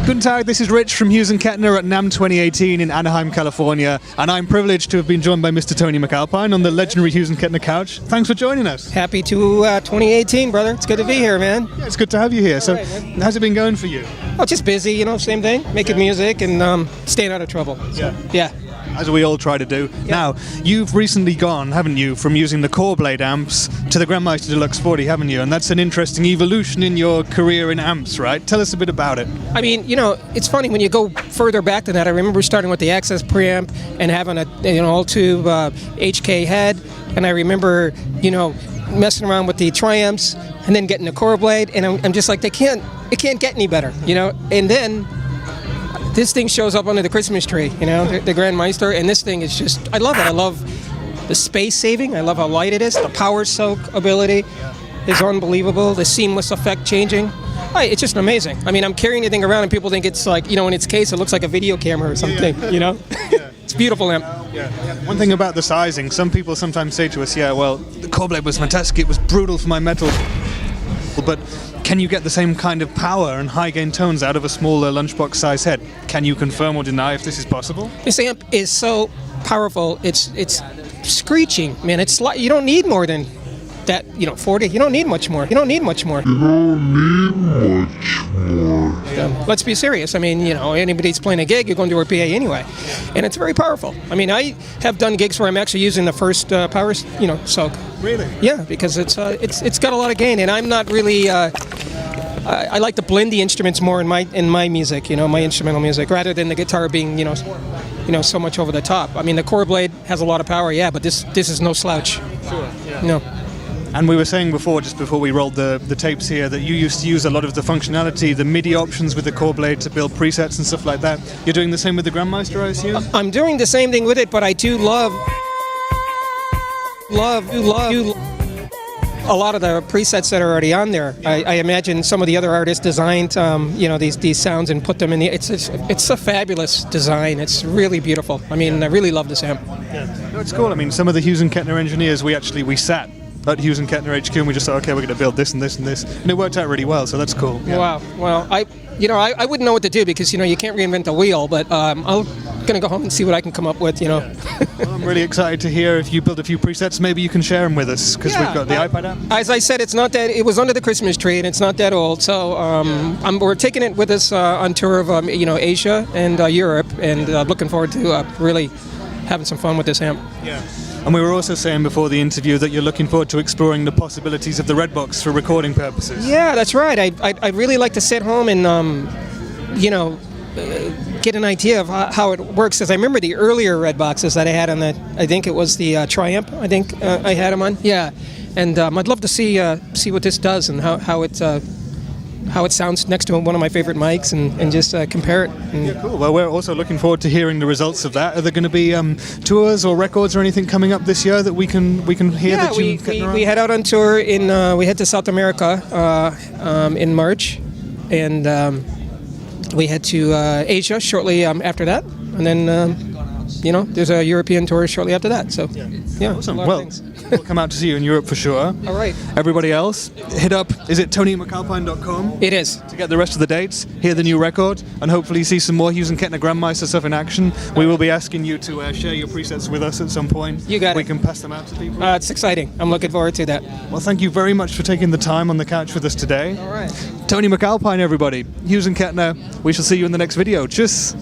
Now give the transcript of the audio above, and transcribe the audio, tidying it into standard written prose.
Guten Tag, this is Rich from Hughes Kettner at NAMM 2018 in Anaheim, California, and I'm privileged to have been joined by Mr. Tony MacAlpine on the legendary Hughes Kettner couch. Thanks for joining us. Happy to 2018, brother. It's good to be here, man. Yeah, it's good to have you here. So, right, how's it been going for you? Oh, just busy, you know, same thing. Making music and staying out of trouble. So, yeah. As we all try to do. Yeah. Now, you've recently gone, haven't you, from using the Coreblade amps to the GrandMeister Deluxe 40, haven't you? And that's an interesting evolution in your career in amps, right? Tell us a bit about it. I mean, you know, it's funny when you go further back than that. I remember starting with the Access preamp and having a all-tube HK head, and I remember, you know, messing around with the Triumphs and then getting the Coreblade, and I'm just like, it can't get any better, you know? And then this thing shows up under the Christmas tree, you know, the GrandMeister, and this thing is just, I love it. I love the space saving. I love how light it is. The power soak ability is unbelievable. The seamless effect changing. It's just amazing. I mean, I'm carrying the thing around and people think it's like, you know, in its case, it looks like a video camera or something, you know? It's beautiful amp. One thing about the sizing, some people sometimes say to us, yeah, well, the Coreblade was fantastic. It was brutal for my metal. But can you get the same kind of power and high gain tones out of a smaller lunchbox size head? Can you confirm or deny if this is possible? This amp is so powerful. It's screeching, man. It's like you don't need more than that. You know, 40. You don't need much more. Let's be serious. I mean, you know, anybody's playing a gig, you're going to do a PA anyway, and it's very powerful. I mean, I have done gigs where I'm actually using the first power, you know, soak. Really? Yeah, because it's got a lot of gain, and I'm not really. I like to blend the instruments more in my music, you know, my instrumental music, rather than the guitar being, you know, so much over the top. I mean, the Coreblade has a lot of power, yeah, but this is no slouch. Sure. Yeah. No. And we were saying before, just before we rolled the tapes here, that you used to use a lot of the functionality, the MIDI options with the Coreblade to build presets and stuff like that. You're doing the same with the GrandMeister, I assume? I'm doing the same thing with it, but I do love a lot of the presets that are already on there. I imagine some of the other artists designed, you know, these sounds and put them in the. It's a fabulous design. It's really beautiful. I mean, I really love this amp. Yeah, no, it's cool. I mean, some of the Hughes Kettner engineers, we sat at Hughes Kettner HQ and we just thought, okay, we're going to build this and this and this, and it worked out really well. So that's cool. Yeah. Wow. Well, I wouldn't know what to do because, you know, you can't reinvent the wheel, but I'm going to go home and see what I can come up with, you know. Well, I'm really excited to hear if you build a few presets, maybe you can share them with us, because we've got the iPad app. As I said, it was under the Christmas tree, and it's not that old, so we're taking it with us on tour of, you know, Asia and Europe, and looking forward to really having some fun with this amp. Yeah. And we were also saying before the interview that you're looking forward to exploring the possibilities of the Redbox for recording purposes. Yeah, that's right. I'd really like to sit home and, you know, get an idea of how it works. Because I remember the earlier Redboxes that I had on I think it was the Triumph, I think I had them on. Yeah, and I'd love to see what this does and how it sounds next to one of my favorite mics and just compare it. Yeah, cool. Well, we're also looking forward to hearing the results of that. Are there going to be tours or records or anything coming up this year that we can hear? Yeah, we head out on tour we head to South America in March, and we head to Asia shortly after that, and then you know, there's a European tour shortly after that. So yeah, awesome. Well, we'll come out to see you in Europe for sure. All right. Everybody else, hit up, is it TonyMacAlpine.com? It is. To get the rest of the dates, hear the new record, and hopefully see some more Hughes Kettner GrandMeister stuff in action. We will be asking you to share your presets with us at some point. You got it. We can pass them out to people. It's exciting. I'm looking forward to that. Well, thank you very much for taking the time on the couch with us today. All right. Tony MacAlpine, everybody. Hughes Kettner. We shall see you in the next video. Tschüss.